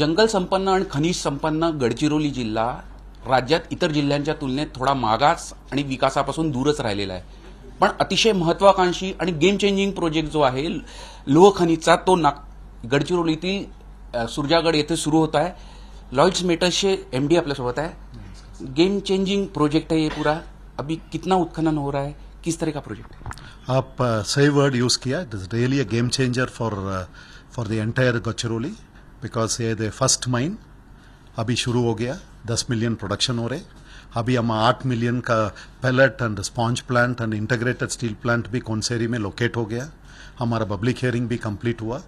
जंगल संपन्न आणि खनिज संपन्न गडचिरोली जिल्हा राज्यात इतर जिल्ह्यांच्या तुलनेत थोडा मागास आणि विकासापासून दूरच राहिलेला आहे. पण अतिशय महत्वाकांक्षी आणि गेम चेंजिंग प्रोजेक्ट जो आहे लोह खनिजचा तो गडचिरोलीतील सुरजागड येथे सुरू होत आहे. लॉयड्स मेटल्सचे एमडी आपल्यासोबत आहे. गेम चेंजिंग प्रोजेक्ट है ये पूरा. अभी कितना उत्खनन हो रहा है, किस तरह का प्रोजेक्ट है? आप सही वर्ड यूज किया. It is really a game changer for the entire Gadchiroli because ये द फर्स्ट माइन अभी शुरू हो गया. 10 मिलियन प्रोडक्शन हो रहे. अभी हम 8 मिलियन का pellet and sponge plant and integrated steel plant भी कोनसेरी में लोकेट हो गया. हमारा पब्लिक हियरिंग भी कंप्लीट हुआ.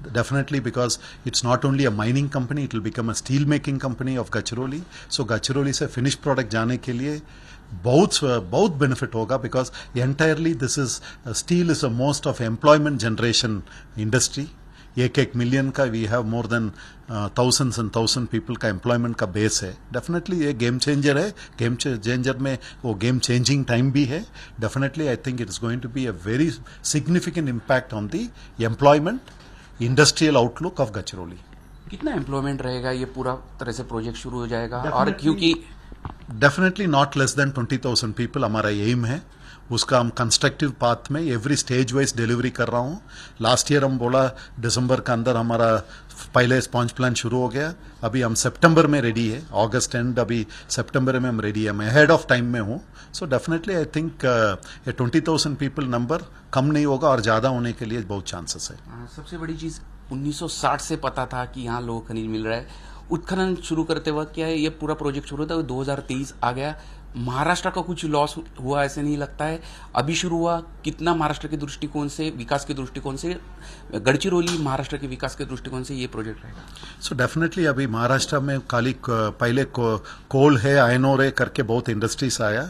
Definitely because it's not only a mining company, it will become a steel making company of Gadchiroli. सो गडचिरोली से फिनिश प्रोडक्ट जाने के लिए बहुत बेनिफिट होगा because entirely this is steel is a most of employment generation industry. एक million का we have more than thousands and thousand people का एम्प्लॉयमेंट का बेस है. डेफिनेटली ये गेम चेंजर है. गेम चेंजर में वो गेम चेंजिंग टाइम भी है. Definitely I think it is going to be a very significant impact on the employment industrial outlook of Gadchiroli. कितना एम्प्लॉयमेंट रहेगा ये पूरा तरह से प्रोजेक्ट शुरू हो जाएगा? और क्योंकि definitely not less than 20,000 people हमारा एम है. उसका हम कंस्ट्रक्टिव पाथ में एवरी स्टेज वाइज डिलीवरी कर रहा हूँ. लास्ट ईयर हम बोला दिसंबर का अंदर हमारा पहले स्पॉन्ज प्लांट शुरू हो गया. अभी हम सितंबर में रेडी है. अगस्त एंड अभी सितंबर में हम रेडी है. मैं हेड ऑफ टाइम में हूँ. सो डेफिनेटली आई थिंक ये 20,000 पीपल नंबर कम नहीं होगा और ज़्यादा होने के लिए बहुत चांसेस है. सबसे बड़ी चीज़ 1960 से पता था कि यहाँ लोह खनिज मिल रहा है. उत्खनन शुरू करते वक्त क्या है ये पूरा प्रोजेक्ट शुरू होता है 2023 आ गया. महाराष्ट्र का कुछ लॉस हुआ ऐसे नहीं लगता है? अभी शुरू हुआ. कितना महाराष्ट्र के दृष्टिकोण से, विकास के दृष्टिकोण से, गडचिरोली महाराष्ट्र के विकास के दृष्टिकोण से ये प्रोजेक्ट रहेगा? सो डेफिनेटली अभी महाराष्ट्र में खाली पहले कोल है, आयन ओर है करके बहुत इंडस्ट्रीज आया.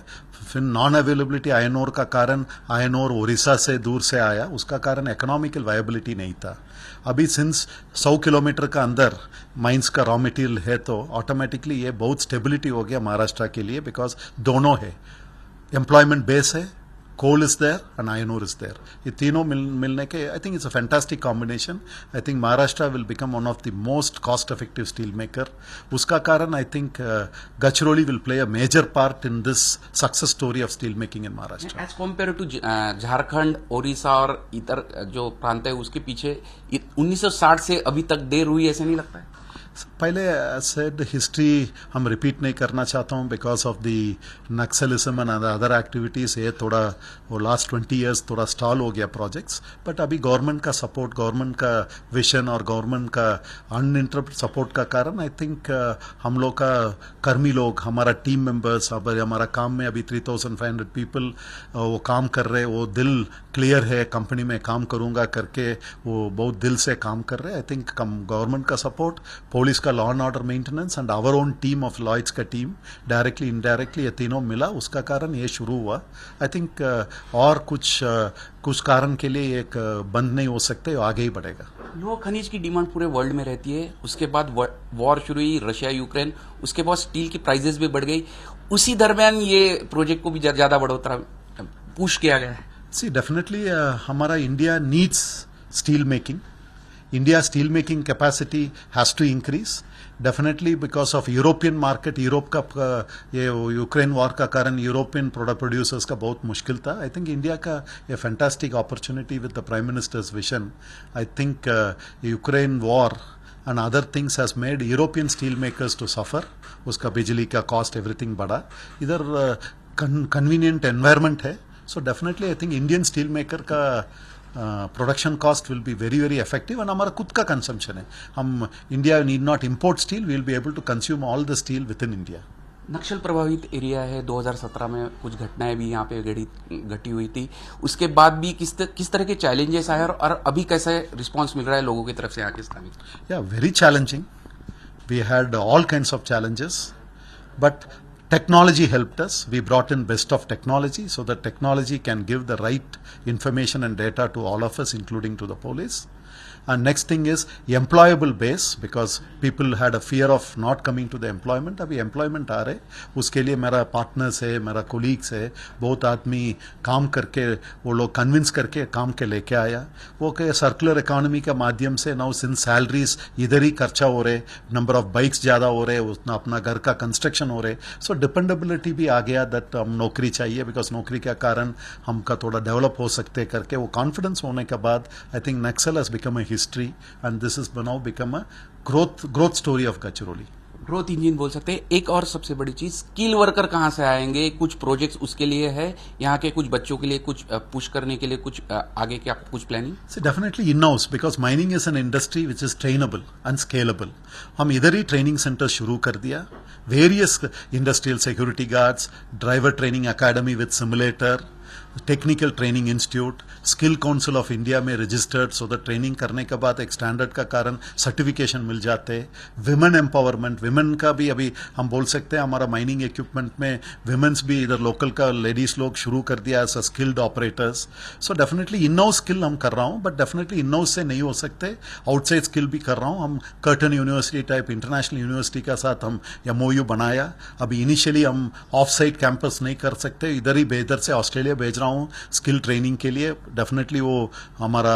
फिर नॉन अवेलेबिलिटी आयन ओर का कारण आयन ओर उड़ीसा से दूर से आया. उसका कारण इकोनॉमिकल वायबिलिटी नहीं था. अभी सिंस 100 किलोमीटर का अंदर माइंस का रॉ मटेरियल है तो ऑटोमेटिकली ये बहुत स्टेबिलिटी हो गया महाराष्ट्र के लिए बिकॉज दोनों है. एम्प्लॉयमेंट बेस है, coal is there and iron ore is there. ये तीनों मिलने के I think it's a fantastic combination. I think Maharashtra will become one of the most cost effective steel maker. उसका कारण I think Gadchiroli will play a major part in this success story of steel making in Maharashtra. As compare to Jharkhand, Odisha और इतर जो प्रांत है उसके पीछे 1960 से अभी तक देर हुई ऐसे नहीं लगता है? पहले सेड हिस्ट्री हम रिपीट नहीं करना चाहता हूँ because of the Naxalism and other activities. ये थोड़ा वो लास्ट 20 इयर्स थोड़ा स्टॉल हो गया प्रोजेक्ट्स. बट अभी गवर्नमेंट का सपोर्ट, गवर्नमेंट का विजन और गवर्नमेंट का अनइंटरप्ट सपोर्ट का कारण आई थिंक हम लोग का कर्मी लोग, हमारा टीम मेंबर्स, हमारा काम में अभी 3,500 पीपल वो काम कर रहे. वो दिल क्लियर है कंपनी में काम करूंगा करके वो बहुत दिल से काम कर रहे. आई थिंक गवर्नमेंट का सपोर्ट, पुलिस का law and order maintenance and our own team of Lloyds का टीम डायरेक्टली इनडायरेक्टली ये तीनों मिला. उसका कारण ये शुरू हुआ. आई थिंक और कुछ कारण के लिए एक बंद नहीं हो सकते, आगे ही बढ़ेगा. लोह खनिज की डिमांड पूरे वर्ल्ड में रहती है. उसके बाद वॉर शुरू हुई, रशिया यूक्रेन. उसके बाद स्टील की प्राइसेस भी बढ़ गई. उसी दरमियान ये प्रोजेक्ट को भी ज्यादा बढ़ोतरा पुश किया गया है. सी डेफिनेटली हमारा India needs steel making. India steel making capacity has to increase definitely because of European market. Europe का ये यूक्रेन वॉर का कारण यूरोपियन प्रोडक्ट प्रोड्यूसर्स का बहुत मुश्किल था. आई थिंक इंडिया का ये fantastic opportunity with the prime ministers vision. I think Ukraine war and other things has made European steel makers to suffer. उसका बिजली का कॉस्ट एवरीथिंग बढ़ा. इधर कन्वीनियंट एनवायरमेंट है. So definitely I think Indian steel maker का production cost will be very very effective. And हमारा खुद का कंजम्पशन है. हम India need not import steel, we will be able to consume all the steel within India. Naxal प्रभावित area है. 2017 में कुछ घटनाएं भी यहाँ पे घटी हुई थी. उसके बाद भी किस तरह के चैलेंजेस आए और अभी कैसे रिस्पांस मिल रहा है लोगों की तरफ से यहाँ के स्थानीय? या very challenging. We had all kinds of challenges but technology helped us. We brought in best of technology so that technology can give the right information and data to all of us, including to the police. And next thing is employable base, because people had a fear of not coming to the employment. अभी employment आ रहे, उसके लिए मेरा partners है, मेरा colleagues है, बहुत आदमी काम करके वो लोग कन्विंस करके काम के लेके आया. वो के सर्कुलर इकोनॉमी के माध्यम से नाउ सिंस सैलरीज इधर ही खर्चा हो रहे, नंबर ऑफ बाइक्स ज़्यादा हो रहे, उतना अपना घर का कंस्ट्रक्शन हो रहे, सो डिपेंडेबिलिटी भी आ गया दैट हम नौकरी चाहिए, बिकॉज नौकरी के कारण हमका थोड़ा डेवलप हो सकते करके वो कॉन्फिडेंस होने के बाद I think Naxal has become a history and this is now become a growth story of Gadchiroli. Growth engine बोल सकते हैं. एक और सबसे बड़ी चीज, स्किल वर्कर कहाँ से आएंगे? कुछ प्रोजेक्ट्स उसके लिए है, यहाँ के कुछ बच्चों के लिए कुछ पुश करने के लिए कुछ आगे क्या कुछ planning? So definitely in-house, because mining is an industry which is trainable and scalable. हम इधर ही ट्रेनिंग सेंटर शुरू कर दिया. Various industrial security guards, driver training academy with simulator, technical training institute, skill council of India में registered, so that training करने के बाद एक स्टैंडर्ड का कारण सर्टिफिकेशन मिल जाते हैं. विमेन एम्पावरमेंट, विमेन का भी अभी हम बोल सकते हैं हमारा माइनिंग इक्विपमेंट में विमेन्स भी इधर लोकल का लेडीज लोग शुरू कर दिया as a skilled operators. So definitely in house skill हम कर रहा हूँ, बट डेफिनेटली इन हाउस से नहीं हो सकते, आउटसाइड स्किल भी कर रहा हूँ. हम curtain university type international university के साथ हम MOU बनाया. अभी इनिशियली हम ऑफ साइट कैंपस नहीं कर सकते, इधर ही इधर से ऑस्ट्रेलिया भेज रहा हूँ स्किल ट्रेनिंग के लिए. डेफिनेटली वो हमारा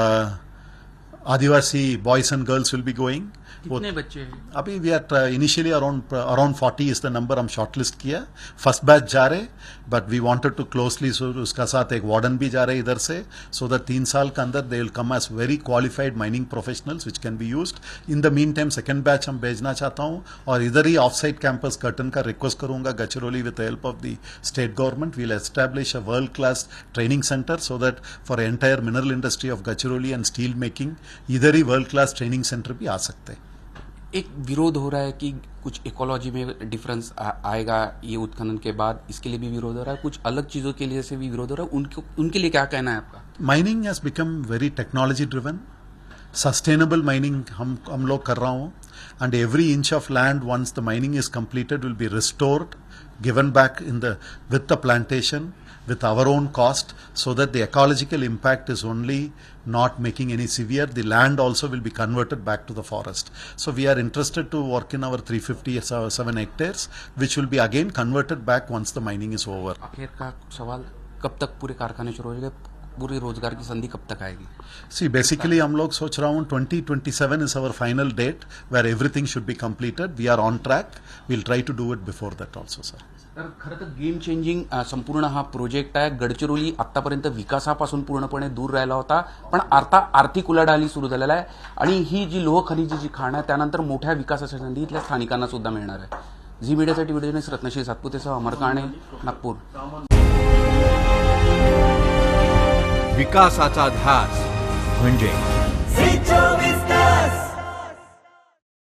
Adivasi boys and girls will be going. कितने बच्चे हैं अभी? We are initially around 40 is the number हम शॉर्टलिस्ट किया. फर्स्ट बैच जा रहे, but we wanted to closely, so उसका साथ एक वार्डन भी जा रहे इधर से, सो दैट 3 साल के अंदर they will come as very qualified mining professionals which can be used. In the mean time second batch हम भेजना चाहता हूँ, और इधर ही ऑफ साइड कैंपस कर्टन का रिक्वेस्ट करूंगा Gadchiroli with the help of the state government will establish a world class training centre, so that for entire mineral industry of Gadchiroli and steel making इधर ही वर्ल्ड क्लास ट्रेनिंग सेंटर भी आ सकते हैं. एक विरोध हो रहा है कि कुछ इकोलॉजी में डिफरेंस आएगा ये उत्खनन के बाद, इसके लिए भी विरोध हो रहा है, कुछ अलग चीजों के लिए से भी विरोध हो रहा है. उनके लिए क्या कहना है आपका? Mining has become very technology driven. Sustainable mining हम लोग कर रहा हूँ, and every inch of land once the mining is completed will be restored, given back with the plantation with our own cost, so that the ecological impact is only not making any severe. The land also will be converted back to the forest. So we are interested to work in our 357 hectares, which will be again converted back once the mining is over. आखिर का सवाल, कब तक पूरे कारखाने शुरू हो जाएंगे? पूरी रोजगार की संधि कब तक आएगी? See, basically हम लोग सोच रहा हूँ 2027 is our final date where everything should be completed. We are on track. We'll try to do it before that also, sir. तर खरं तर गेम चेंजिंग संपूर्ण हा प्रोजेक्ट आहे. गडचिरोली आतापर्यंत विकासापासून पूर्णपणे दूर राहिला होता, पण आता आर्थिक उलाढाली सुरू झालेला आहे, आणि ही जी लोह खनिजी जी खाण आहे त्यानंतर मोठ्या विकासाच्या संधी इथल्या स्थानिकांना सुद्धा मिळणार आहे. झी मीडियासाठी व्हिडिओ जर्नलिस्ट रत्नश्री सातपुतेसह अमर काणे, नागपूर. विकासाचा ध्यास म्हणजे